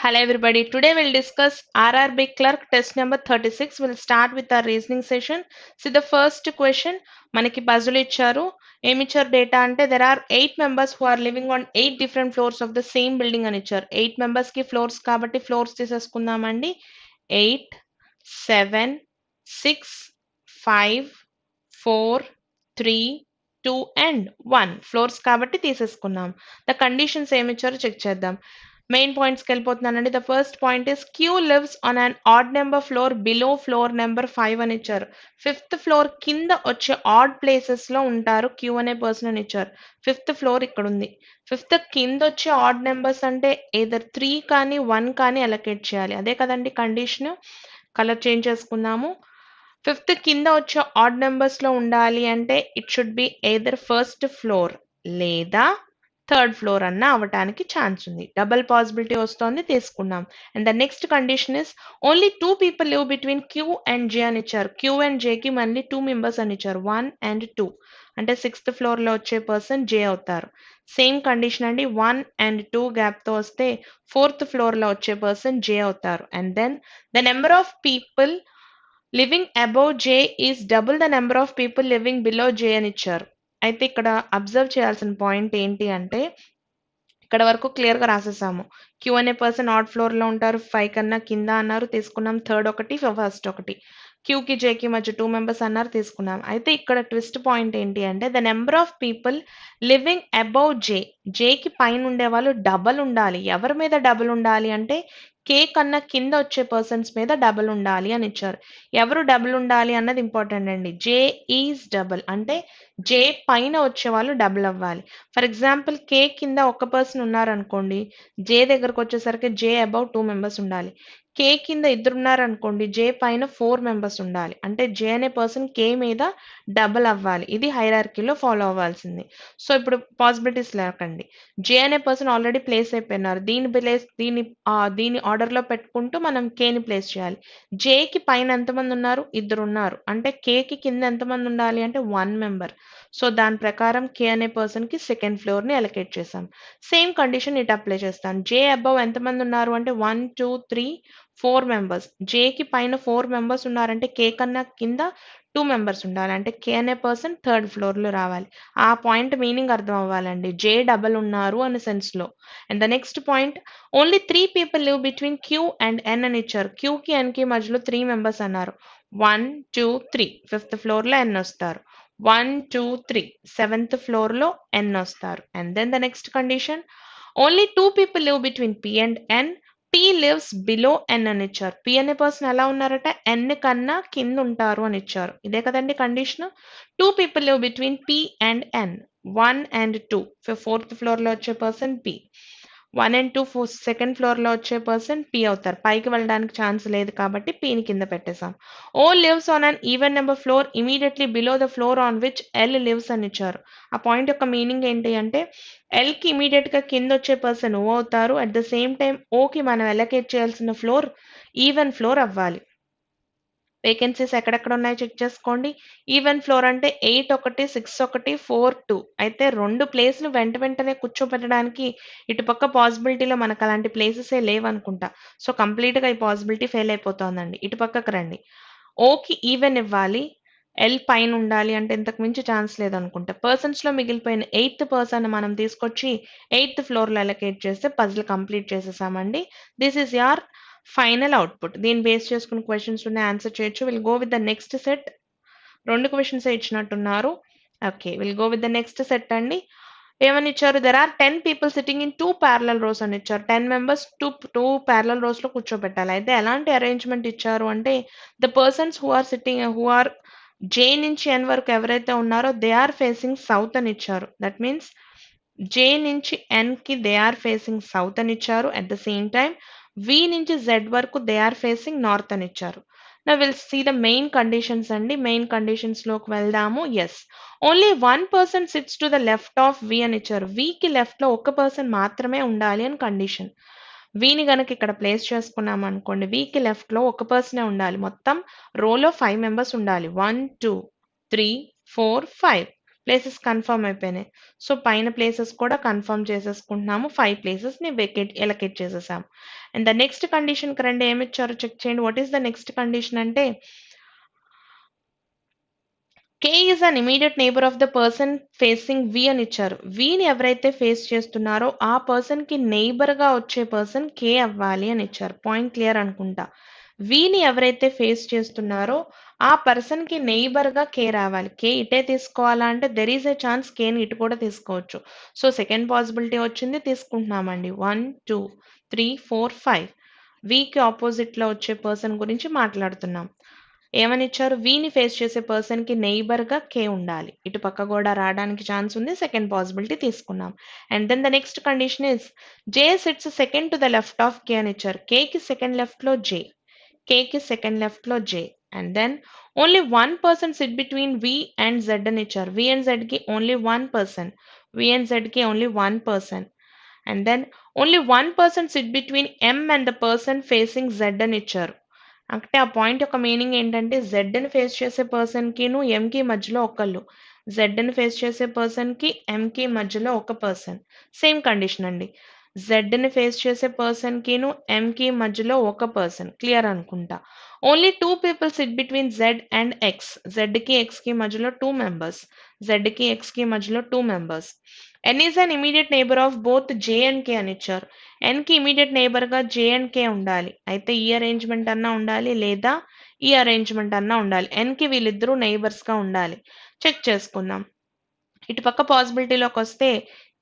Hello everybody. Today we'll discuss RRB clerk test number 36. We'll start with our reasoning session. See the first question. మనకి puzzle ఇచ్చారు. ఏమి ఇచ్చారు data అంటే there are 8 members who are living on 8 different floors of the same building అని ఇచ్చారు. 8 members కి floors కాబట్టి floors తీసేసుకుందామండి. 8, 7, 6, 5, 4, 3, 2 and 1 floors కాబట్టి తీసేసుకున్నాం. ద కండిషన్స్ ఏమి ఇచ్చారో చెక్ చేద్దాం. మెయిన్ పాయింట్స్కి వెళ్ళిపోతున్నానండి. The first point is Q lives on an odd number floor below floor number 5 అని ఇచ్చారు. ఫిఫ్త్ ఫ్లోర్ కింద వచ్చే ఆడ్ ప్లేసెస్ లో ఉంటారు క్యూ అనే పర్సన్ అని ఇచ్చారు. ఫిఫ్త్ ఫ్లోర్ ఇక్కడ ఉంది. ఫిఫ్త్ కింద వచ్చే ఆడ్ నెంబర్స్ అంటే ఏదర్ 3 కానీ 1 కానీ అలొకేట్ చేయాలి. అదే కదండి కండిషన్. కలర్ చేంజ్ చేసుకుందాము. ఫిఫ్త్ కింద వచ్చే ఆడ్ నెంబర్స్ లో ఉండాలి అంటే it should be either first floor లేదా థర్డ్ ఫ్లోర్ అన్న అవటానికి ఛాన్స్ ఉంది. డబుల్ పాసిబిలిటీ వస్తోంది, తీసుకున్నాం. And the next condition is only 2 people live between Q and J అని ఇచ్చారు. క్యూ అండ్ జేకి మళ్ళీ 2 members అని ఇచ్చారు, 1 and 2. అంటే సిక్స్త్ ఫ్లోర్ లో వచ్చే పర్సన్ జే అవుతారు. సేమ్ కండిషన్ అండి, 1 and 2 గ్యాప్ తో వస్తే ఫోర్త్ ఫ్లోర్ లో వచ్చే పర్సన్ జే అవుతారు. And then the number of people living above J is double the number of people living below J అని ఇచ్చారు. అయితే ఇక్కడ అబ్జర్వ్ చేయాల్సిన పాయింట్ ఏంటి అంటే ఇక్కడ వరకు క్లియర్ గా రాసేసాము. క్యూ అనే పర్సన్ ఆడ్ ఫ్లోర్ లో ఉంటారు, 5 కన్నా కింద అన్నారు, తీసుకున్నాం. థర్డ్ ఒకటి, ఫస్ట్ ఒకటి. క్యూకి జేకి మధ్య 2 members అన్నారు, తీసుకున్నాం. అయితే ఇక్కడ ట్విస్ట్ పాయింట్ ఏంటి అంటే the number of people living above J, జేకి పైన ఉండే వాళ్ళు డబల్ ఉండాలి. ఎవరి మీద డబల్ ఉండాలి అంటే కే కన్నా కింద వచ్చే పర్సన్స్ మీద డబల్ ఉండాలి అని ఇచ్చారు. ఎవరు డబల్ ఉండాలి అన్నది ఇంపార్టెంట్ అండి. జే ఈజ్ డబల్ అంటే జే పైన వచ్చే వాళ్ళు డబుల్ అవ్వాలి. ఫర్ ఎగ్జాంపుల్ కే కింద ఒక పర్సన్ ఉన్నారనుకోండి, జే దగ్గరకు వచ్చేసరికి జే అబౌవ్ 2 members ఉండాలి. కే కింద ఇద్దరు ఉన్నారనుకోండి, జే పైన 4 members ఉండాలి. అంటే జే అనే పర్సన్ కే మీద డబుల్ అవ్వాలి. ఇది హైరార్కీలో ఫాలో అవ్వాల్సింది. సో ఇప్పుడు పాసిబిలిటీస్ లేకండి. జే అనే పర్సన్ ఆల్రెడీ ప్లేస్ అయిపోయినారు. దీని ఆర్డర్ లో పెట్టుకుంటూ మనం కేని ప్లేస్ చేయాలి. జేకి పైన ఎంతమంది ఉన్నారు? ఇద్దరు ఉన్నారు. అంటే కేకి కింద ఎంతమంది ఉండాలి అంటే 1 member. సో దాని ప్రకారం కే అనే పర్సన్ కి సెకండ్ ఫ్లోర్ ని అలొకేట్ చేసాం. సేమ్ కండిషన్ ఇటు అప్లై చేస్తాను. జే అబౌవ్ ఎంతమంది ఉన్నారు అంటే 1, 2, 3, 4 members. జేకి పైన 4 members ఉన్నారంటే కే కన్నా కింద 2 members ఉండాలి. అంటే కే అనే పర్సన్ థర్డ్ ఫ్లోర్ లో రావాలి. ఆ పాయింట్ మీనింగ్ అర్థం అవ్వాలండి. జే డబల్ ఉన్నారు అనే సెన్స్ లో. And the next point only 3 people live between Q and N అని ఇచ్చారు. క్యూకి ఎన్ కి మధ్యలో 3 members అన్నారు. 1, 2, 3 ఫిఫ్త్ ఫ్లోర్ లో ఎన్ వస్తారు. 1, 2, 3 సెవెంత్ ఫ్లోర్ లో ఎన్ వస్తారు. And then the next condition only 2 people live between P and N. P lives below N అని ఇచ్చారు. పి అనే పర్సన్ ఎలా ఉన్నారట? ఎన్ కన్నా కింద ఉంటారు అని ఇచ్చారు. ఇదే కదండి condition. 2 people live between P and N, 1 and 2 fourth floor లో వచ్చే person P. 1 and 2 second floor లో వచ్చే పర్సన్ పి అవుతారు. పైకి వెళ్ళడానికి ఛాన్స్ లేదు కాబట్టి పిని కింద పెట్టేసాం. O lives on an even number floor immediately below the floor on which L lives అని ఇచ్చారు. ఆ పాయింట్ యొక్క మీనింగ్ ఏంటి అంటే ఎల్ కి ఇమీడియట్ గా కింద వచ్చే పర్సన్ ఓ అవుతారు. అట్ ద సేమ్ టైం ఓ కి మనం అలొకేట్ చేయాల్సిన ఫ్లోర్ ఈవెన్ ఫ్లోర్ అవ్వాలి. వేకెన్సీస్ ఎక్కడెక్కడ ఉన్నాయో చెక్ చేసుకోండి. ఈవెన్ ఫ్లోర్ అంటే 8 ఒకటి, 6 ఒకటి, 4 2. అయితే 2 ప్లేస్లు వెంటనే కూర్చోపెట్టడానికి ఇటుపక్క పాసిబిలిటీలో మనకు అలాంటి ప్లేసెసే లేవనుకుంటా. సో కంప్లీట్ గా ఈ పాసిబిలిటీ ఫెయిల్ అయిపోతోందండి. ఇటు పక్కకు రండి. ఓకి ఈవెన్ ఇవ్వాలి, ఎల్ పైన ఉండాలి అంటే ఇంతకు మించి ఛాన్స్ లేదనుకుంటా. పర్సన్స్ లో మిగిలిపోయిన 8th పర్సన్ మనం తీసుకొచ్చి 8th ఫ్లోర్ లో అలొకేట్ చేస్తే పజిల్ కంప్లీట్ చేసేసామండి. This is your final output. దీన్ని బేస్ చేసుకుని క్వశ్చన్స్ ఉన్నాయి, ఆన్సర్ చేయొచ్చు. Will go with the next set. 2 questions ఇచ్చినట్టున్నారు. Okay, will go with the next set అండి. ఏమని ఇచ్చారు? There are 10 people sitting in 2 parallel rows అని ఇచ్చారు. 10 members 2 parallel rows లో కూర్చోబెట్టాలి. అయితే ఎలాంటి అరేంజ్మెంట్ ఇచ్చారు అంటే the persons who R J నుంచి ఎన్ వరకు ఎవరైతే ఉన్నారో దే ఆర్ ఫేసింగ్ సౌత్ అని ఇచ్చారు. దట్ మీన్స్ జే నుంచి ఎన్ కి దే ఆర్ ఫేసింగ్ సౌత్ అని ఇచ్చారు. At the same time V నుంచి జెడ్ వరకు దే ఆర్ ఫేసింగ్ నార్త్ అని ఇచ్చారు. నా will see the main conditions అండి. మెయిన్ కండిషన్స్ లోకి వెళ్దాము. S, only 1 person sits to the left of V అని ఇచ్చారు. వికి లెఫ్ట్ లో ఒక పర్సన్ మాత్రమే ఉండాలి అని కండిషన్. విని గనక ఇక్కడ ప్లేస్ చేసుకున్నాం అనుకోండి, వికి లెఫ్ట్ లో ఒక పర్సనే ఉండాలి. మొత్తం రోలో 5 members ఉండాలి. 1, 2, 3, 4, 5. ప్లేసెస్ కన్ఫర్మ్ అయిపోయినాయి. సో పైన ప్లేసెస్ కూడా కన్ఫర్మ్ చేసేసుకుంటున్నాము. 5 ప్లేసెస్ని ఎలకేట్ చేసేసాం. అండ్ ద నెక్స్ట్ కండిషన్కి రండి, ఏమి ఇచ్చారో చెక్ చేయండి. What is the next condition అంటే K is an immediate neighbor of the person facing V అని ఇచ్చారు. Vని ఎవరైతే ఫేస్ చేస్తున్నారో ఆ పర్సన్కి గా వచ్చే పర్సన్ K అవ్వాలి అని ఇచ్చారు. పాయింట్ క్లియర్ అనుకుంటా. Vని ఎవరైతే ఫేస్ చేస్తున్నారో ఆ పర్సన్కి గా K రావాలి. K ఇటే తీసుకోవాలా అంటే దెర్ ఈస్ ఎ ఛాన్స్ Kని ఇటు కూడా తీసుకోవచ్చు. సో సెకండ్ పాసిబిలిటీ వచ్చింది, తీసుకుంటున్నామండి. 1 2 3 4 5 Vకి ఆపోజిట్లో వచ్చే పర్సన్ గురించి మాట్లాడుతున్నాం. ఏమని ఇచ్చారు? వీని ఫేస్ చేసే పర్సన్కి గా K ఉండాలి. ఇటు పక్క కూడా రావడానికి ఛాన్స్ ఉంది. సెకండ్ పాసిబిలిటీ తీసుకున్నాం. And then the next condition is J sits second to the left of K అని ఇచ్చారు. Kకి సెకండ్ లెఫ్ట్లో J, Kకి సెకండ్ లెఫ్ట్లో J. And then only one person sit between V and Z అని ఇచ్చారు. V అండ్ Zకి only one person, V and Zకి only one person. And then only one person sit between M and the person facing Z అని ఇచ్చారు. అంటే ఆ point యొక్క meaning ఏంటంటే జెడ్ని ఫేస్ చేసే పర్సన్కిను ఎంకి మధ్యలో ఒకళ్ళు, జెడ్ని ఫేస్ చేసే పర్సన్కి ఎంకి మధ్యలో ఒక పర్సన్. సేమ్ కండిషన్ అండి. జెడ్ని ఫేస్ చేసే పర్సన్కిను ఎంకి మధ్యలో ఒక పర్సన్. క్లియర్ అనుకుంటా. Only two people sit between Z and X. జెడ్కి ఎక్స్కి మధ్యలో 2 మెంబర్స్, జెడ్కి ఎక్స్కి మధ్యలో 2 members. N is an immediate neighbor of both J and K అని ఇచ్చారు. N కి ఇమీడియట్ నైబర్ గా J and K ఉండాలి. అయితే ఈ అరేంజ్మెంట్ అన్నా ఉండాలి లేదా ఈ అరేంజ్మెంట్ అన్నా ఉండాలి. N కి వీళ్ళిద్దరూ నైబర్స్ గా ఉండాలి. చెక్ చేసుకుందాం. ఇటుపక్క పాసిబిలిటీలోకి వస్తే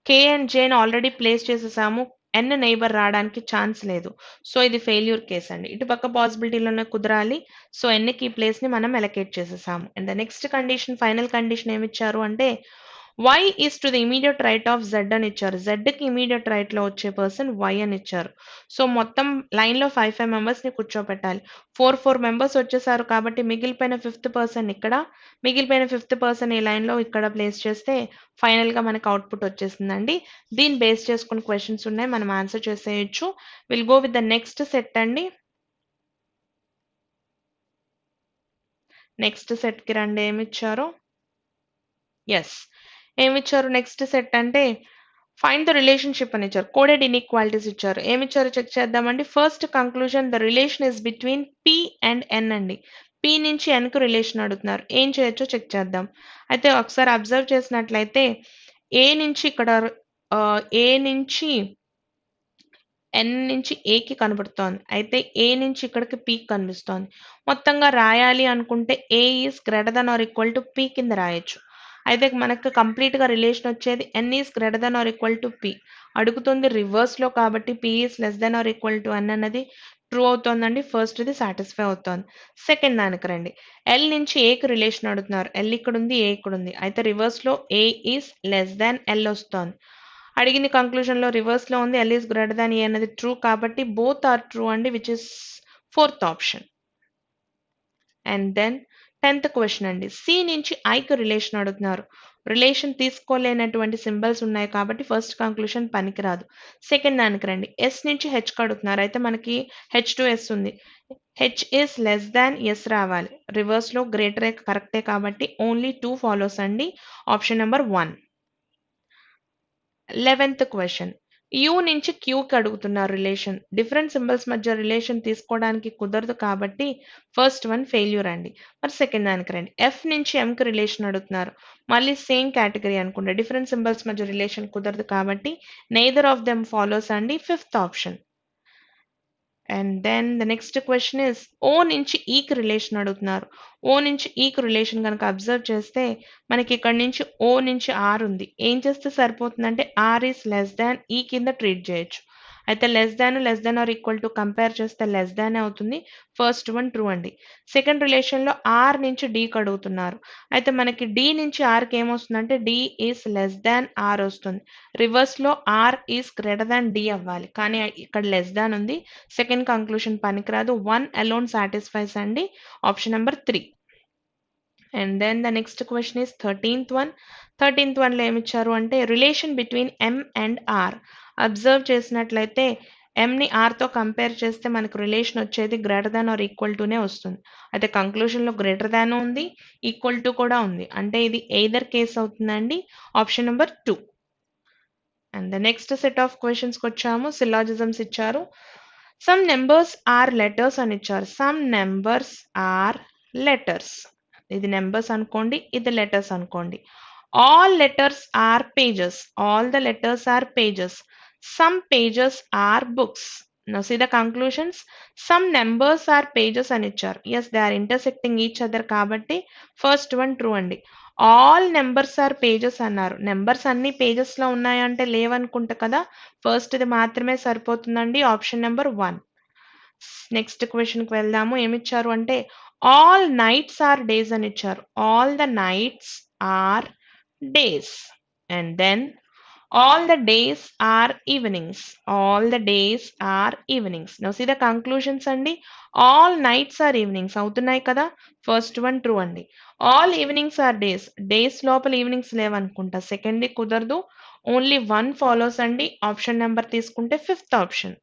K అండ్ Jని ఆల్రెడీ ప్లేస్ చేసేసాము. N నైబర్ రావడానికి ఛాన్స్ లేదు. సో ఇది ఫెయిల్యూర్ కేస్ అండి. ఇటుపక్క పాసిబిలిటీలోనే కుదరాలి. సో Nకి ఈ ప్లేస్ని మనం ఎలకేట్ చేసేసాము. And the next condition, final condition ఏమి ఇచ్చారు అంటే Y is to the immediate right of Z అని ఇచ్చారు. Zకి ఇమీడియట్ రైట్ లో వచ్చే పర్సన్ Y అని ఇచ్చారు. సో మొత్తం లైన్ లో 5 మెంబర్స్ ని కూర్చోపెట్టాలి. 4 మెంబర్స్ వచ్చేసారు కాబట్టి మిగిలిపోయిన ఫిఫ్త్ పర్సన్ ఇక్కడ, మిగిలిపోయిన ఫిఫ్త్ పర్సన్ ఈ లైన్ లో ఇక్కడ ప్లేస్ చేస్తే ఫైనల్ గా మనకు అవుట్పుట్ వచ్చేసిందండి. దీన్ని బేస్ చేసుకుని క్వశ్చన్స్ ఉన్నాయి, మనం ఆన్సర్ చేసేయచ్చు. Will go with the next set అండి. నెక్స్ట్ సెట్ కి రండి, ఏమి ఇచ్చారో. ఎస్, ఏమిచ్చారు నెక్స్ట్ సెట్ అంటే ఫైండ్ ద రిలేషన్షిప్ అని ఇచ్చారు. కోడెడ్ ఇన్ఈక్వాలిటీస్ ఇచ్చారు. ఏమిచ్చారో చెక్ చేద్దామండి. First conclusion, the relation is between P and N అండి. P నుంచి N కు రిలేషన్ అడుగుతున్నారు. ఏం చేయొచ్చో చెక్ చేద్దాం. అయితే ఒకసారి అబ్జర్వ్ చేసినట్లయితే ఏ నుంచి ఇక్కడ ఏ నుంచి N నుంచి Aకి కనబడుతోంది. అయితే ఏ నుంచి ఇక్కడికి P కనిపిస్తోంది. మొత్తంగా రాయాలి అనుకుంటే A is greater than or equal to P కింద రాయొచ్చు. అయితే మనకు కంప్లీట్గా రిలేషన్ వచ్చేది N is greater than or equal to P. అడుగుతుంది రివర్స్లో కాబట్టి P is less than or equal to N అన్నది ట్రూ అవుతోందండి. ఫస్ట్ది సాటిస్ఫై అవుతోంది. సెకండ్ దానికి రండి. L నుంచి Aకి రిలేషన్ అడుగుతున్నారు. L ఇక్కడ ఉంది, A ఇక్కడ ఉంది. అయితే రివర్స్లో A is less than L వస్తోంది. అడిగిన కంక్లూజన్ లో రివర్స్ లో ఉంది. L is greater than A అనేది ట్రూ కాబట్టి బోత్ ఆర్ ట్రూ అండి, which is fourth option. And then 10th question అండి. సి నుంచి ఐకి రిలేషన్ అడుగుతున్నారు. రిలేషన్ తీసుకోలేనటువంటి సింబల్స్ ఉన్నాయి కాబట్టి ఫస్ట్ కంక్లూషన్ పనికిరాదు. సెకండ్ దానికి రండి. ఎస్ నుంచి హెచ్ అడుగుతున్నారు. అయితే మనకి H2S ఉంది. H is less than S రావాలి. రివర్స్ లో గ్రేటర్ కరెక్టే కాబట్టి ఓన్లీ 2 ఫాలోస్ అండి. Option number 1. 11th question. U నుంచి క్యూకి అడుగుతున్నారు రిలేషన్. డిఫరెంట్ సింబల్స్ మధ్య రిలేషన్ తీసుకోవడానికి కుదరదు కాబట్టి ఫస్ట్ వన్ ఫెయిల్యూర్ అండి. మరి సెకండ్ దానికి రండి. ఎఫ్ నుంచి ఎంకి రిలేషన్ అడుగుతున్నారు. మళ్ళీ సేమ్ కేటగిరీ అనుకుంటే డిఫరెంట్ సింబల్స్ మధ్య రిలేషన్ కుదరదు కాబట్టి నెయిదర్ ఆఫ్ దెమ్ ఫాలోస్ అండి. Fifth option. And then the next question is O నుంచి ఈకి రిలేషన్ అడుగుతున్నారు. ఓ నుంచి ఈకి రిలేషన్ కనుక అబ్జర్వ్ చేస్తే మనకి ఇక్కడ నుంచి ఓ నుంచి ఆర్ ఉంది. ఏం చేస్తే సరిపోతుందంటే R is less than E కింద ట్రీట్ చేయొచ్చు. అయితే less than or equal to compare చేస్తే లెస్ దాన్ అవుతుంది. ఫస్ట్ వన్ ట్రూ అండి. సెకండ్ రిలేషన్లో ఆర్ నుంచి డీకి అడుగుతున్నారు. అయితే మనకి డి నుంచి ఆర్కి ఏమొస్తుందంటే D is less than R వస్తుంది. రివర్స్లో R is greater than D అవ్వాలి, కానీ ఇక్కడ లెస్ దాన్ ఉంది. సెకండ్ కంక్లూషన్ పనికిరాదు. 1 alone satisfies అండి. Option number 3. And then the next question is 13th one. 13th వన్లో ఏమిచ్చారు అంటే relation between M and R. Observe చేసినట్లయితే ఎంని ఆర్తో కంపేర్ చేస్తే మనకు రిలేషన్ వచ్చేది గ్రేటర్ దాన్ ఆర్ ఈక్వల్ టునే వస్తుంది. అయితే కంక్లూజన్లో గ్రేటర్ దాన్ ఉంది, ఈక్వల్ టు కూడా ఉంది. అంటే ఇది ఎయిదర్ కేస్ అవుతుందండి. Option number 2. And the next set of క్వశ్చన్స్కి వచ్చాము. సిలాజిజమ్స్ ఇచ్చారు. సమ్ నెంబర్స్ ఆర్ లెటర్స్ అని ఇచ్చారు. Some numbers are letters. ఇది నెంబర్స్ అనుకోండి, ఇది లెటర్స్ అనుకోండి. All letters are pages. All the letters are pages. Some pages are books. Now see the conclusions. Some numbers are pages అని ఇచ్చారు. Yes, they are intersecting each other కాబట్టి first one true అండి. All numbers are pages అన్నారు. Numbers అన్ని pages లో ఉన్నాయంటే లేవనుకుంటా కదా. First ఇది మాత్రమే సరిపోతుందండి. Option number 1. నెక్స్ట్ క్వశ్చన్కి వెళ్దాము. ఏమిచ్చారు అంటే ఆల్ నైట్స్ ఆర్ డేస్ అని ఇచ్చారు. All the nights are days. And then all the days are evenings. All the days are evenings. Now see the conclusions andi. All nights are evenings అవుతున్నాయి కదా. First one true అండి. All evenings are days. Days లోపల evenings లేవనుకుంటా. Second కుదరదు. Only one follows అండి. Option number తీసుకుంటే fifth option.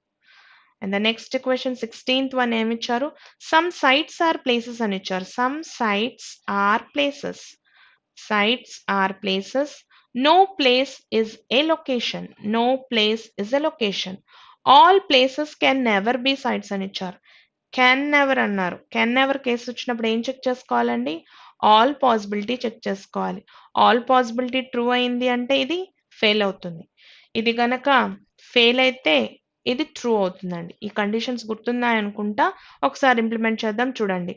And the next question 16th one ఏమిచ్చారు. Some sites are places అని ఇచ్చారు. Some sites are places. Sites are places. No place is a location. No place is a location. All places can never be sites అని ఇచ్చారు. Can never అన్నారు. Can never case వచ్చినప్పుడు ఏం check చేసుకోవాలండి. All possibility check చేసుకోవాలి. All possibility true అయింది అంటే ఇది ఫెయిల్ అవుతుంది. ఇది గనక ఫెయిల్ అయితే ఇది ట్రూ అవుతుందండి. ఈ కండిషన్స్ గుర్తున్నాయి అనుకుంటా. ఒకసారి ఇంప్లిమెంట్ చేద్దాం చూడండి.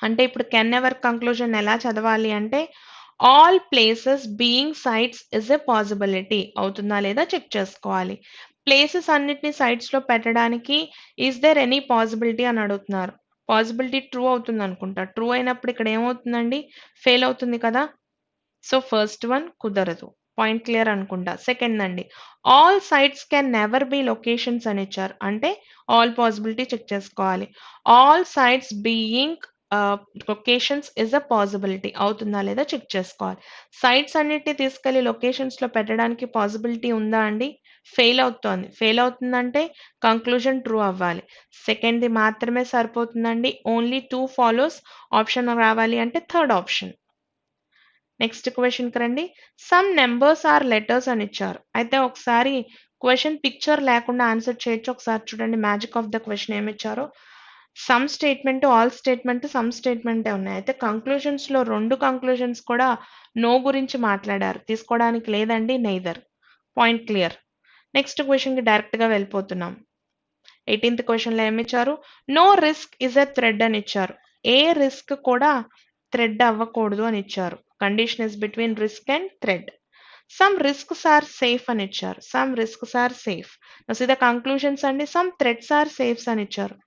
అంటే ఇప్పుడు కెన్ నెవర్ కంక్లూజన్ ఎలా చదవాలి అంటే all places being sites is a possibility అవుతుందా లేదా చెక్ చేసుకోవాలి. ప్లేసెస్ అన్నిటిని సైట్స్ లో పెట్టడానికి ఈస్ దేర్ ఎనీ పాసిబిలిటీ అని అడుగుతున్నారు. పాసిబిలిటీ ట్రూ అవుతుంది అనుకుంటా. ట్రూ అయినప్పుడు ఇక్కడ ఏమవుతుందండి. ఫెయిల్ అవుతుంది కదా. సో ఫస్ట్ వన్ కుదరదు. పాయింట్ క్లియర్ అనుకుంటా. సెకండ్ అండి all sites can never be locations అని ఇచ్చారు. అంటే ఆల్ పాసిబిలిటీ చెక్ చేసుకోవాలి. All sites being locations is a possibility అవుతుందా లేదా చెక్ చేసుకోవాలి. సైట్స్ అన్నిటిని తీసుకెళ్లి లొకేషన్స్ లో పెట్టడానికి పాసిబిలిటీ ఉందా అండి. ఫెయిల్ అవుతోంది. ఫెయిల్ అవుతుందంటే కంక్లూజన్ ట్రూ అవ్వాలి. సెకండ్ది మాత్రమే సరిపోతుందండి. Only 2 follows. ఆప్షన్ రావాలి అంటే థర్డ్ ఆప్షన్. నెక్స్ట్ క్వశ్చన్కి రండి. సమ్ నెంబర్స్ ఆర్ లెటర్స్ అని ఇచ్చారు. అయితే ఒకసారి క్వశ్చన్ పిక్చర్ లేకుండా ఆన్సర్ చేయొచ్చు. ఒకసారి చూడండి మ్యాజిక్ ఆఫ్ ద క్వశ్చన్ ఏమి ఇచ్చారో. Some statement, all statement, some స్టేట్మెంటే ఉన్నాయి. అయితే కంక్లూజన్స్ లో 2 కంక్లూజన్స్ కూడా నో గురించి మాట్లాడారు. తీసుకోవడానికి లేదండి. Neither. Point clear. Next question కి డైరెక్ట్ గా వెళ్ళిపోతున్నాం. 18th క్వశ్చన్ లో ఏమిచ్చారు. No risk is a threat అని ఇచ్చారు. ఏ రిస్క్ కూడా థ్రెడ్ అవ్వకూడదు అని ఇచ్చారు. Condition is between risk and threat. Some risks are safe అని ఇచ్చారు. Some risks are safe. See the conclusions అండి. సమ్ థ్రెడ్స్ ఆర్ సేఫ్స్ అని ఇచ్చారు.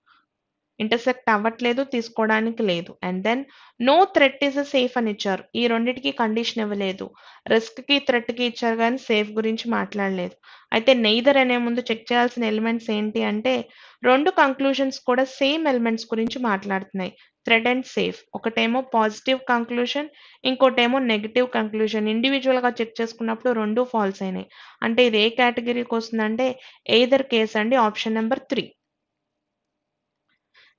ఇంటర్సెక్ట్ అవ్వట్లేదు, తీసుకోవడానికి లేదు. And then no threat is a safe అని ఇచ్చారు. ఈ రెండింటికి కండిషన్ ఇవ్వలేదు. రిస్క్ కి థ్రెట్ కి ఇచ్చారు కానీ సేఫ్ గురించి మాట్లాడలేదు. అయితే నెయిదర్ అనే ముందు చెక్ చేయాల్సిన ఎలిమెంట్స్ ఏంటి అంటే 2 కంక్లూజన్స్ కూడా సేమ్ ఎలిమెంట్స్ గురించి మాట్లాడుతున్నాయి. Threat and safe. ఒకటేమో పాజిటివ్ కంక్లూజన్, ఇంకోటేమో నెగిటివ్ కంక్లూజన్. ఇండివిజువల్ గా చెక్ చేసుకున్నప్పుడు 2 ఫాల్స్ అయినాయి. అంటే ఇది ఏ కేటగిరీకి వస్తుందంటే ఎయిదర్ కేస్ అండి. Option number 3.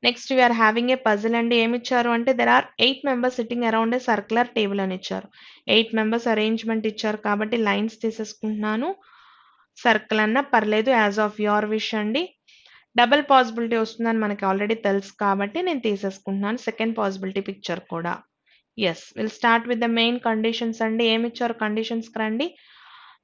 Next we're having a puzzle అండి. ఏమి ఇచ్చారు అంటే there are 8 members sitting around a circular table అని ఇచ్చారు. 8 మెంబర్స్ అరేంజ్మెంట్ ఇచ్చారు కాబట్టి లైన్స్ తీసేసుకుంటున్నాను. సర్కిల్ అన్న పర్లేదు, యాజ్ ఆఫ్ యువర్ విష్ అండి. డబుల్ పాసిబిలిటీ వస్తుందని మనకి ఆల్రెడీ తెలుసు కాబట్టి నేను తీసేసుకుంటున్నాను. సెకండ్ పాసిబిలిటీ పిక్చర్ కూడా. Yes, will start with the main conditions అండి. ఏమి ఇచ్చారు కండిషన్స్కి రండి.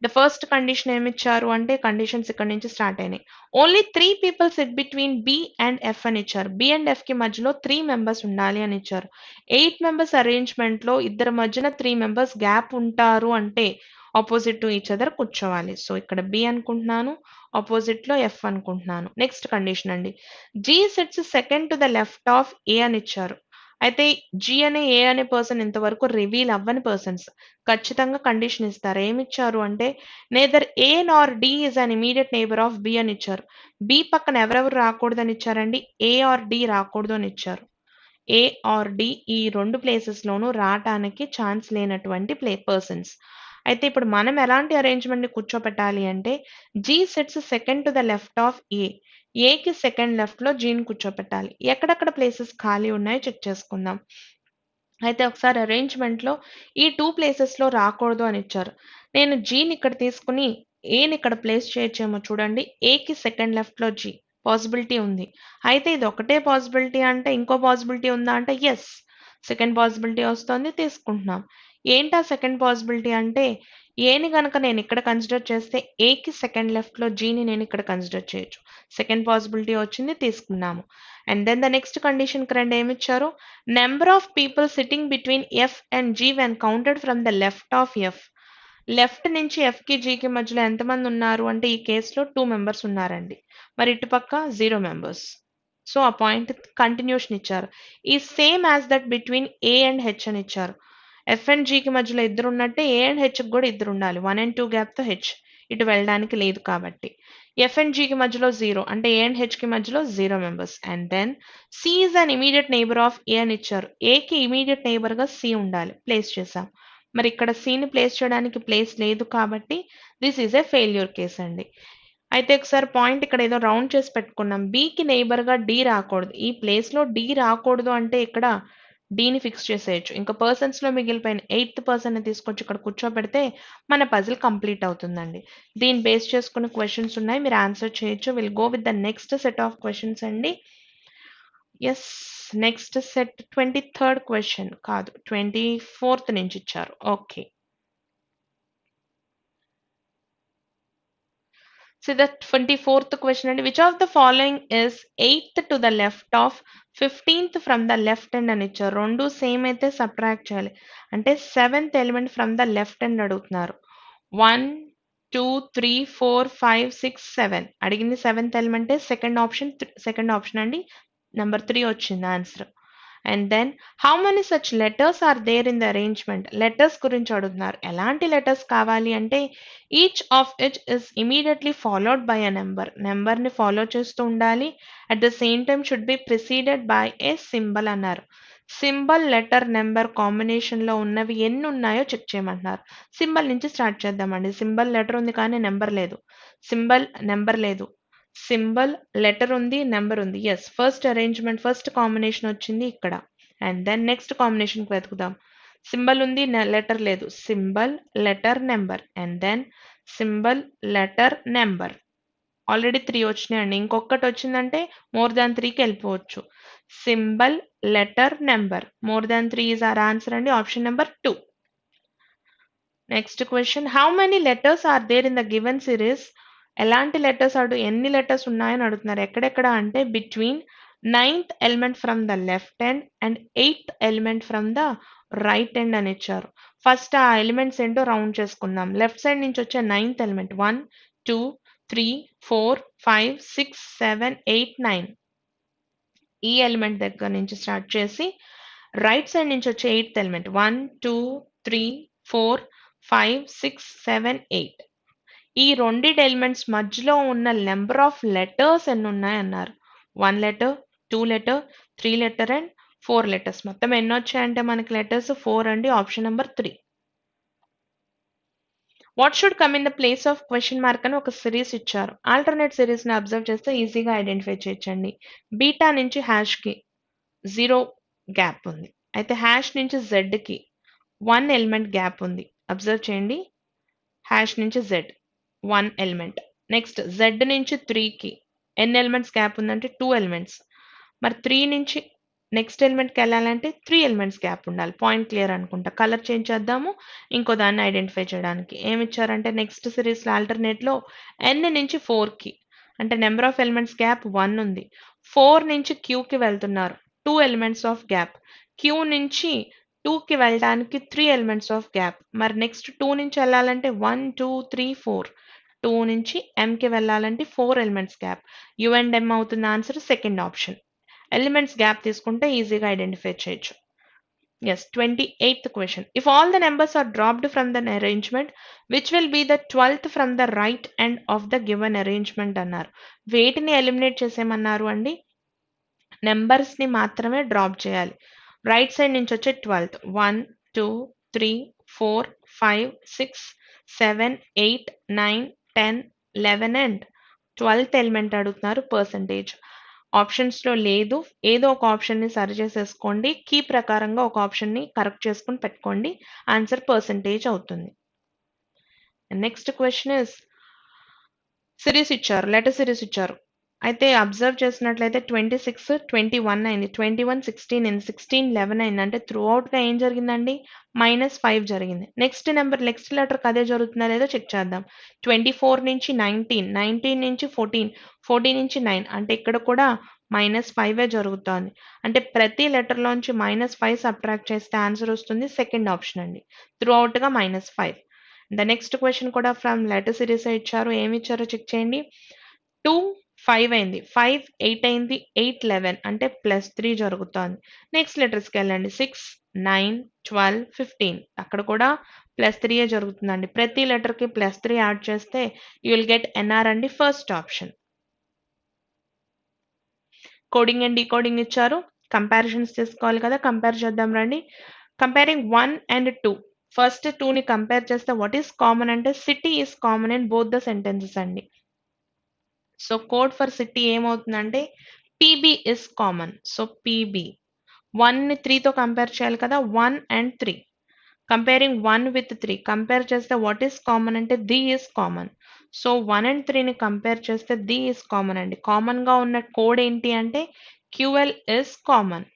ద ఫస్ట్ కండిషన్ ఏమి ఇచ్చారు అంటే కండిషన్స్ ఇక్కడ నుంచి స్టార్ట్ అయినాయి. Only 3 people sit between B and F అని ఇచ్చారు. బి అండ్ ఎఫ్ కి మధ్యలో 3 మెంబర్స్ ఉండాలి అని ఇచ్చారు. 8 మెంబర్స్ అరేంజ్మెంట్ లో ఇద్దరి మధ్యన 3 మెంబర్స్ గ్యాప్ ఉంటారు అంటే ఆపోజిట్ టు ఈచ్ అదర్ కూర్చోవాలి. సో ఇక్కడ బి అనుకుంటున్నాను, ఆపోజిట్ లో ఎఫ్ అనుకుంటున్నాను. నెక్స్ట్ కండిషన్ అండి. G sits second to the left of A అని ఇచ్చారు. అయితే జీ అనే ఏ అనే పర్సన్ ఇంతవరకు రివీల్ అవ్వని పర్సన్స్. ఖచ్చితంగా కండిషన్ ఇస్తారు. ఏమి ఇచ్చారు అంటే neither A nor D is an immediate neighbour of B అని ఇచ్చారు. బి పక్కన ఎవరెవరు రాకూడదని ఇచ్చారండి. ఏ ఆర్ డి రాకూడదు అని ఇచ్చారు. ఏ ఆర్ డి ఈ 2 ప్లేసెస్ లోనూ రావటానికి ఛాన్స్ లేనటువంటి పర్సన్స్. అయితే ఇప్పుడు మనం ఎలాంటి అరేంజ్మెంట్ని కూర్చోపెట్టాలి అంటే G sits second to the left of ఏకి సెకండ్ లెఫ్ట్లో జీని కూర్చోపెట్టాలి. ఎక్కడెక్కడ ప్లేసెస్ ఖాళీ ఉన్నాయో చెక్ చేసుకుందాం. అయితే ఒకసారి అరేంజ్మెంట్లో ఈ 2 ప్లేసెస్లో రాకూడదు అని ఇచ్చారు. నేను జీని ఇక్కడ తీసుకుని ఏని ఇక్కడ ప్లేస్ చేయొచ్చేమో చూడండి. ఏకి సెకండ్ లెఫ్ట్లో జీ పాసిబిలిటీ ఉంది. అయితే ఇది ఒకటే పాసిబిలిటీ అంటే ఇంకో పాసిబిలిటీ ఉందా అంటే ఎస్, సెకండ్ పాసిబిలిటీ వస్తుంది, తీసుకుంటున్నాం. ఏంటా సెకండ్ పాసిబిలిటీ అంటే ఏని గనక నేను ఇక్కడ కన్సిడర్ చేస్తే ఏకి సెకండ్ లెఫ్ట్లో జీని నేను ఇక్కడ కన్సిడర్ చేయొచ్చు. సెకండ్ పాసిబిలిటీ వచ్చింది, తీసుకున్నాము. అండ్ దెన్ ద నెక్స్ట్ కండిషన్కి రెండు ఏమి ఇచ్చారు, number of people sitting between F and G when counted from the left of F. Left నుంచి ఎఫ్కి జీకి మధ్యలో ఎంతమంది ఉన్నారు అంటే ఈ కేసులో 2 మెంబర్స్ ఉన్నారండి. మరి ఇటుపక్క 0 మెంబర్స్. సో ఆ పాయింట్ కంటిన్యూషన్ ఇచ్చారు. ఈ same as that between A and H అని ఇచ్చారు. ఎఫ్ అండ్ జీకి మధ్యలో ఇద్దరు ఉన్నట్టే ఏ అండ్ హెచ్కి కూడా ఇద్దరు ఉండాలి. 1 and 2 గ్యాప్తో హెచ్ ఇటు వెళ్ళడానికి లేదు కాబట్టి. ఎఫ్ అండ్ జీకి మధ్యలో 0 అంటే ఏ అండ్ హెచ్కి మధ్యలో 0 members. And then C is an immediate neighbour of A అని ఇచ్చారు. ఏకి ఇమీడియట్ నైబర్గా సి ఉండాలి, ప్లేస్ చేసాం. మరి ఇక్కడ సిని ప్లేస్ చేయడానికి ప్లేస్ లేదు కాబట్టి this is a failure case అండి. అయితే ఒకసారి పాయింట్ ఇక్కడ ఏదో రౌండ్ చేసి పెట్టుకున్నాం. బికి నైబర్గా డి రాకూడదు. ఈ ప్లేస్లో డి రాకూడదు అంటే ఇక్కడ డీని ఫిక్స్ చేసేయచ్చు. ఇంకా పర్సన్స్లో మిగిలిపోయిన 8th పర్సన్ని తీసుకొచ్చి ఇక్కడ కూర్చోబెడితే మన పజిల్ కంప్లీట్ అవుతుందండి. దీన్ని బేస్ చేసుకున్న క్వశ్చన్స్ ఉన్నాయి, మీరు ఆన్సర్ చేయొచ్చు. Will go with the next set of questions అండి. Yes, next set 23rd question కాదు, 24th నుంచి ఇచ్చారు. Okay, so the 24th question and which of the following is 8th to the left of 15th from the left hand అని ఇచ్చారు. రెండు same అయితే subtract చేయాలి. అంటే 7th element from the left hand అడుగుతున్నారు. 1 2 3 4 5 6 7 అడిగింది 7th ఎలిమెంటే. సెకండ్ ఆప్షన్ అండి, నెంబర్ 3 వచ్చింది answer. And then how many such letters are there in the arrangement. Letters గురించి అడుగుతున్నారు. ఎలాంటి లెటర్స్ కావాలి అంటే each of which is immediately followed by a నెంబర్ని ఫాలో చేస్తూ ఉండాలి. At the same time should be preceded by a symbol అన్నారు. Symbol letter number కాంబినేషన్లో ఉన్నవి ఎన్ని ఉన్నాయో చెక్ చేయమంటున్నారు. సింబల్ నుంచి స్టార్ట్ చేద్దామండి. సింబల్ లెటర్ ఉంది కానీ నెంబర్ లేదు. సింబల్ నెంబర్ లేదు. సింబల్ లెటర్ ఉంది, నెంబర్ ఉంది. Yes, first arrangement first combination వచ్చింది ఇక్కడ. అండ్ దెన్ నెక్స్ట్ కాంబినేషన్కి వెతుకుదాం. సింబల్ ఉంది, లెటర్ లేదు. Symbol letter number and then symbol letter number. Already 3 వచ్చినాయండి. ఇంకొకటి వచ్చిందంటే మోర్ దాన్ 3కి వెళ్ళిపోవచ్చు. Symbol letter number more than 3 is our answer అండి, option number 2. Next question, how many letters are there in the given series. ఎలాంటి letters ఎన్ని letters ఉన్నాయని అడుగుతున్నారు. ఎక్కడెక్కడ అంటే between 9th element from the left hand and 8th element from the right hand అని ఇచ్చారు. First ఆ ఎలిమెంట్స్ ఏంటో రౌండ్ చేసుకుందాం. లెఫ్ట్ సైడ్ నుంచి వచ్చే 9th ఎలిమెంట్ 1 2 3 4 5 6 7 8 9. ఈ ఎలిమెంట్ దగ్గర నుంచి స్టార్ట్ చేసి రైట్ సైడ్ నుంచి వచ్చే 8th ఎలిమెంట్ 1 2 3 4 5 6 7 8. ఈ రెండిటి ఎలిమెంట్స్ మధ్యలో ఉన్న నెంబర్ ఆఫ్ లెటర్స్ ఎన్ని ఉన్నాయన్నారు. 1 letter 2 letter 3 letter and 4 letters. మొత్తం ఎన్ని వచ్చాయంటే మనకి లెటర్స్ 4 అండి, option number 3. What should come in the place of question mark అని ఒక సిరీస్ ఇచ్చారు. ఆల్టర్నేట్ సిరీస్ని అబ్జర్వ్ చేస్తే ఈజీగా ఐడెంటిఫై చేయొచ్చండి. బీటా నుంచి హ్యాష్కి 0 గ్యాప్ ఉంది. అయితే హ్యాష్ నుంచి జెడ్కి 1 ఎలిమెంట్ గ్యాప్ ఉంది. అబ్జర్వ్ చేయండి, హ్యాష్ నుంచి జెడ్ 1 ఎలిమెంట్. నెక్స్ట్ జెడ్ నుంచి 3కి ఎన్ని ఎలిమెంట్స్ గ్యాప్ ఉందంటే 2 ఎలిమెంట్స్. మరి 3 నుంచి నెక్స్ట్ ఎలిమెంట్కి వెళ్ళాలంటే 3 ఎలిమెంట్స్ గ్యాప్ ఉండాలి. పాయింట్ క్లియర్ అనుకుంటా. కలర్ చేంజ్ చేద్దాము ఇంకో దాన్ని ఐడెంటిఫై చేయడానికి. ఏమి ఇచ్చారంటే నెక్స్ట్ సిరీస్లో ఆల్టర్నేట్లో n నుంచి 4కి అంటే నెంబర్ ఆఫ్ ఎలిమెంట్స్ గ్యాప్ 1 ఉంది. 4 నుంచి క్యూకి వెళ్తున్నారు, 2 ఎలిమెంట్స్ ఆఫ్ గ్యాప్. క్యూ నుంచి 2కి వెళ్ళడానికి 3 ఎలిమెంట్స్ ఆఫ్ గ్యాప్. మరి నెక్స్ట్ 2 నుంచి వెళ్ళాలంటే 1 2 3 4. 2 నుంచి ఎంకి వెళ్ళాలంటే 4 elements gap. U and M అవుతుంది answer, second option. Elements gap తీసుకుంటే ఈజీగా ఐడెంటిఫై చేయొచ్చు. Yes, 28th question, if all the numbers are dropped from the arrangement which will be the 12th from the right end of the given arrangement అన్నారు. వేటిని eliminate చేసేయమన్నారు అండి, నెంబర్స్ని మాత్రమే drop చేయాలి. Right side నుంచి వచ్చే 12th 1 2 3 4 5, 6, 7, 8, 9, 10, 11 అండ్ 12th ఎలిమెంట్ అడుగుతున్నారు percentage. ఆప్షన్స్లో లేదు, ఏదో ఒక ఆప్షన్ని సరి చేసేసుకోండి. కీ ప్రకారంగా ఒక ఆప్షన్ని కరెక్ట్ చేసుకుని పెట్టుకోండి. ఆన్సర్ పర్సంటేజ్ అవుతుంది. నెక్స్ట్ క్వశ్చన్ ఇస్ సిరీస్ ఇచ్చారు, లెటర్ సిరీస్ ఇచ్చారు. అయితే అబ్జర్వ్ చేసినట్లయితే 26 21 అయింది, 21 16 అయింది, 16 11 అయింది. అంటే త్రూ అవుట్గా ఏం జరిగిందండి, -5 జరిగింది. నెక్స్ట్ నెక్స్ట్ లెటర్కి అదే జరుగుతుందా లేదో చెక్ చేద్దాం. 24 నుంచి 19, 19 నుంచి 14, 14 నుంచి 9, అంటే ఇక్కడ కూడా -5 జరుగుతోంది. అంటే ప్రతి లెటర్లోంచి -5 సబ్ట్రాక్ట్ చేస్తే ఆన్సర్ వస్తుంది సెకండ్ ఆప్షన్ అండి, త్రూ అవుట్గా -5. ద నెక్స్ట్ క్వశ్చన్ కూడా ఫ్రమ్ లెటర్ సిరీస్ ఇచ్చారు. ఏమి ఇచ్చారో చెక్ చేయండి. 2 5 అయింది, 5 8 అయింది, 8 11, అంటే +3 జరుగుతోంది. నెక్స్ట్ లెటర్స్కి వెళ్ళండి. 6 9 12 15, అక్కడ కూడా +3 జరుగుతుందండి. ప్రతి లెటర్కి +3 యాడ్ చేస్తే యూ విల్ గెట్ ఎన్ఆర్ అండి, first option. Coding and decoding ఇచ్చారు, కంపారిజన్స్ తీసుకోవాలి కదా, కంపేర్ చేద్దాం రండి. కంపేరింగ్ 1 అండ్ 2, ఫస్ట్ 2ని కంపేర్ చేస్తే వాట్ ఈస్ కామన్ అంటే city is common in both the sentences అండి. సో కోడ్ ఫర్ సిటీ ఏమవుతుందంటే PB is common. So PB 1ని 3తో కంపేర్ చేయాలి కదా, 1 అండ్ 3. కంపేరింగ్ 1 విత్ 3 కంపేర్ చేస్తే వాట్ ఈస్ కామన్ అంటే the is common. So 1 and 3ని compare చేస్తే ది ఈస్ కామన్ అండి. కామన్గా ఉన్న కోడ్ ఏంటి అంటే QL is common.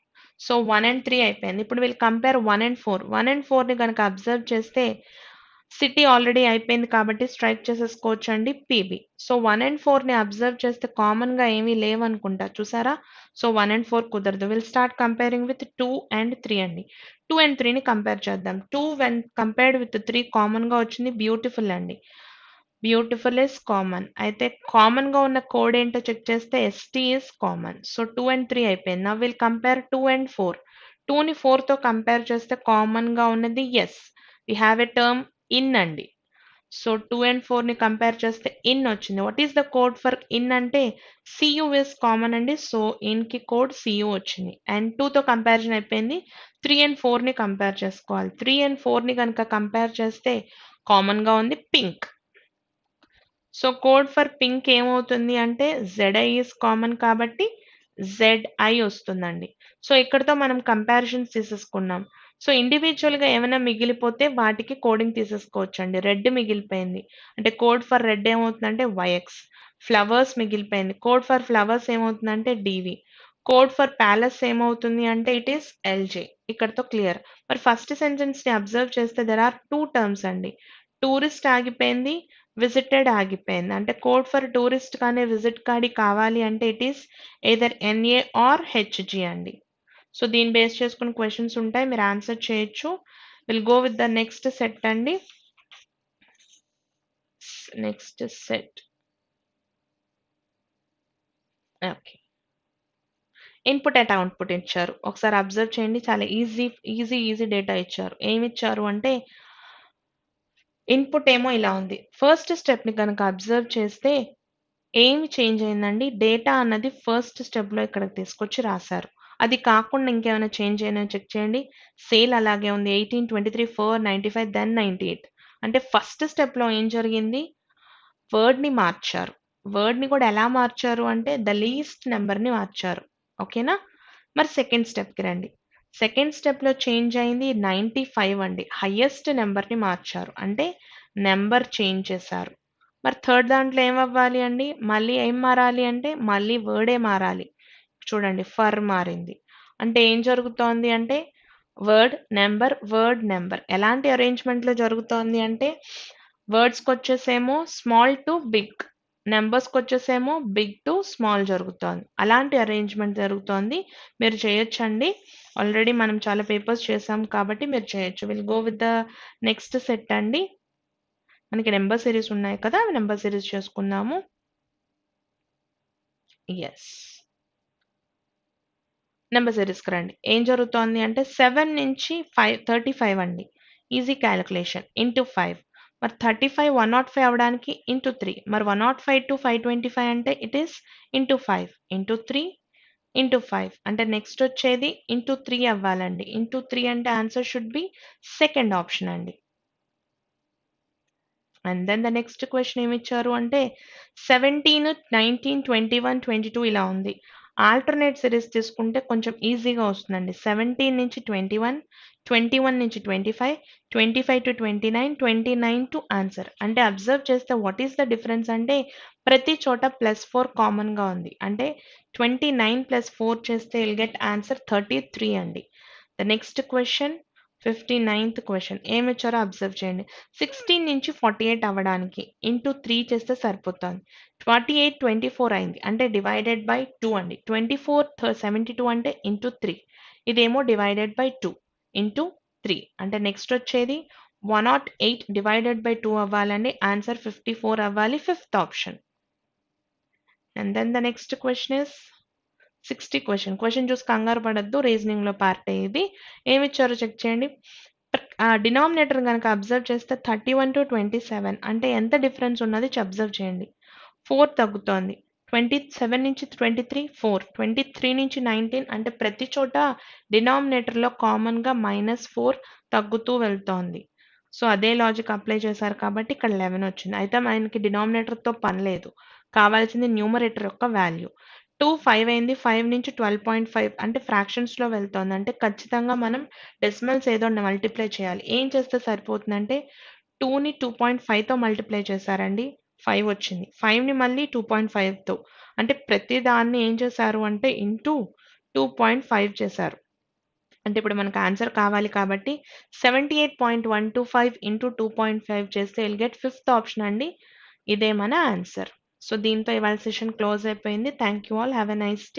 So 1 and 3 అయిపోయింది. ఇప్పుడు వీళ్ళు కంపేర్ 1 అండ్ 4. 1 అండ్ 4ని కనుక అబ్జర్వ్ చేస్తే సిటీ ఆల్రెడీ అయిపోయింది కాబట్టి స్ట్రైక్ చేసేసుకోవచ్చు అండి పీబీ. సో 1 అండ్ 4ని అబ్జర్వ్ చేస్తే కామన్గా ఏమీ లేవనుకుంటా, చూసారా? సో 1 అండ్ 4 కుదరదు. Will start comparing with 2 and 3 అండి. 2 అండ్ 3ని కంపేర్ చేద్దాం. 2 వెన్ కంపేర్డ్ విత్ 3 కామన్గా వచ్చింది బ్యూటిఫుల్ అండి. Beautiful is common. అయితే కామన్గా ఉన్న కోడ్ ఏంటో చెక్ చేస్తే ST is common. So 2 and 3 అయిపోయింది. Now will compare 2 and 4. 2ని 4తో కంపేర్ చేస్తే కామన్గా ఉన్నది yes, we have a term in అండి. సో 2 అండ్ 4ని కంపేర్ చేస్తే ఇన్ వచ్చింది. What is the code for in అంటే సియు ఇస్ కామన్ అండి. సో ఇన్కి కోడ్ సియు వచ్చింది. అండ్ 2తో కంపారిజన్ అయిపోయింది. 3 అండ్ 4ని కంపేర్ చేసుకోవాలి. 3 అండ్ 4ని కనుక కంపేర్ చేస్తే కామన్గా ఉంది pink. So code for pink ఏమవుతుంది అంటే ZI ఈస్ కామన్ కాబట్టి ZI వస్తుందండి. సో ఇక్కడతో మనం కంపారిజన్స్ తీసేసుకున్నాం. సో ఇండివిజువల్గా ఏమైనా మిగిలిపోతే వాటికి కోడింగ్ తీసేసుకోవచ్చండి. రెడ్ మిగిలిపోయింది అంటే కోడ్ ఫర్ రెడ్ ఏమవుతుందంటే YX. ఫ్లవర్స్ మిగిలిపోయింది, కోడ్ ఫర్ ఫ్లవర్స్ ఏమవుతుందంటే DV. కోడ్ ఫర్ ప్యాలెస్ ఏమవుతుంది అంటే ఇట్ ఈస్ LJ. ఇక్కడతో క్లియర్. మరి ఫస్ట్ సెంటెన్స్ని అబ్జర్వ్ చేస్తే దెర్ ఆర్ 2 టర్మ్స్ అండి. టూరిస్ట్ ఆగిపోయింది, విజిటెడ్ ఆగిపోయింది. అంటే కోడ్ ఫర్ టూరిస్ట్ కానీ విజిట్ కానీ కావాలి అంటే it is either NA or HG అండి. సో దీన్ని బేస్ చేసుకుని క్వశ్చన్స్ ఉంటాయి, మీరు ఆన్సర్ చేయొచ్చు. Will go with the next set అండి. Next set okay. Input and output ఇచ్చారు, ఒకసారి అబ్జర్వ్ చేయండి. చాలా ఈజీ డేటా ఇచ్చారు. ఏమి ఇచ్చారు అంటే ఇన్పుట్ ఏమో ఇలా ఉంది. ఫస్ట్ స్టెప్ని కనుక అబ్జర్వ్ చేస్తే ఏమి చేంజ్ అయిందండి, డేటా అన్నది ఫస్ట్ స్టెప్లో ఇక్కడికి తీసుకొచ్చి రాశారు. అది కాకుండా ఇంకేమైనా చేంజ్ అయినా చెక్ చేయండి. సేల్ అలాగే ఉంది, 18 23 4 95 దెన్ 98. అంటే ఫస్ట్ స్టెప్లో ఏం జరిగింది, వర్డ్ని మార్చారు. వర్డ్ని కూడా ఎలా మార్చారు అంటే ద లీస్ట్ నెంబర్ని మార్చారు. ఓకేనా? మరి సెకండ్ స్టెప్కి రండి. సెకండ్ స్టెప్లో చేంజ్ అయింది 95 అండి, హయ్యెస్ట్ నెంబర్ని మార్చారు, అంటే నెంబర్ చేంజ్ చేశారు. మరి థర్డ్ దాంట్లో ఏమవ్వాలి అండి, మళ్ళీ ఏం మారాలి అంటే మళ్ళీ వర్డే మారాలి. చూడండి ఫర్ మారింది. అంటే ఏం జరుగుతోంది అంటే వర్డ్ నెంబర్ ఎలాంటి అరేంజ్మెంట్లో జరుగుతోంది అంటే వర్డ్స్కి వచ్చేసేమో స్మాల్ టు బిగ్, నెంబర్స్కి వచ్చేసేమో బిగ్ టు స్మాల్ జరుగుతోంది. అలాంటి అరేంజ్మెంట్ జరుగుతోంది. మీరు చేయొచ్చండి, ఆల్రెడీ మనం చాలా పేపర్స్ చేసాం కాబట్టి మీరు చేయొచ్చు. Will go with the next set అండి. మనకి నెంబర్ సిరీస్ ఉన్నాయి కదా, అవి నెంబర్ సిరీస్ చేసుకుందాము. ఎస్, నెంబర్ సిరీస్కి రండి. ఏం జరుగుతోంది అంటే 7 నుంచి 35 అండి, ఈజీ క్యాలిక్యులేషన్ ఇంటూ 5. మరి 35 105 అవడానికి ఇంటూ 3. మరి 105 టు 525 అంటే it is into 5 into 3 into 5. అంటే నెక్స్ట్ వచ్చేది ఇంటూ 3 అవ్వాలండి. ఇంటూ 3 అంటే answer should be second option అండి. And then the next question ఏమిచ్చారు అంటే 17, 19, 21, 22 ఇలా ఉంది. ఆల్టర్నేట్ సిరీస్ తీసుకుంటే కొంచెం ఈజీగా వస్తుందండి. 17 నుంచి 21, 21 నుంచి 25, 25 టు 29, 29 టు ఆన్సర్. అంటే అబ్జర్వ్ చేస్తే వాట్ ఈస్ ద డిఫరెన్స్ అంటే ప్రతి చోట +4 కామన్‌గా ఉంది. అంటే 29 + 4 చేస్తే విల్ గెట్ ఆన్సర్ 33 అండి. The next question 59th question ఏమిచ్చారో అబ్జర్వ్ చేయండి. 16 నుంచి 48 అవ్వడానికి ఇంటూ 3 చేస్తే సరిపోతుంది. 48 24 అయింది. అంటే డివైడెడ్ బై 2 అండి. 24 72 అంటే ఇంటూ 3. ఇదేమో డివైడెడ్ బై 2 ఇంటూ 3. అంటే నెక్స్ట్ వచ్చేది 108 డివైడెడ్ బై 2 అవ్వాలండి. ఆన్సర్ 54 అవ్వాలి. Fifth option. And then the next question is 60 question చూసి కంగారు పడొద్దు. రీజనింగ్‌లో పార్టే ఇది. ఏమిచ్చారో చెక్ చేయండి. డినామినేటర్ గనక అబ్జర్వ్ చేస్తే 31-27 అంటే ఎంత డిఫరెన్స్ ఉన్నది అబ్జర్వ్ చేయండి. 4 తగ్గుతోంది. 27 నుంచి 23 4, 23 నుంచి 19 అంటే ప్రతి చోట డినామినేటర్‌లో కామన్‌గా -4 తగ్గుతూ వెళ్తోంది. సో, అదే లాజిక్ అప్లై చేశారు కాబట్టి ఇక్కడ 11 వచ్చింది. అయితే మనకి డినామినేటర్‌తో పని లేదు. కావాల్సింది న్యూమరేటర్ యొక్క వాల్యూ. 2 5 అయింది. 5 నుంచి 12.5 అంటే ఫ్రాక్షన్స్‌లో వెళ్తోంది. అంటే ఖచ్చితంగా మనం డెసిమల్స్ ఏదో మల్టిప్లై చేయాలి. ఏం చేస్తే సరిపోతుందంటే 2ని 2.5తో మల్టిప్లై చేశారండి. 5 వచ్చింది. 5ని మళ్ళీ 2.5తో అంటే ప్రతి దాన్ని ఏం చేశారు అంటే ఇంటూ 2.5 చేశారు. అంటే ఇప్పుడు మనకు ఆన్సర్ కావాలి కాబట్టి 78.125 ఇంటూ 2.5 చేస్తే విల్ గెట్ ఫిఫ్త్ ఆప్షన్ అండి. ఇదే మన ఆన్సర్. సో, దీంతో ఇవాళ సెషన్ క్లోజ్ అయిపోయింది. Thank you all. Have a nice day.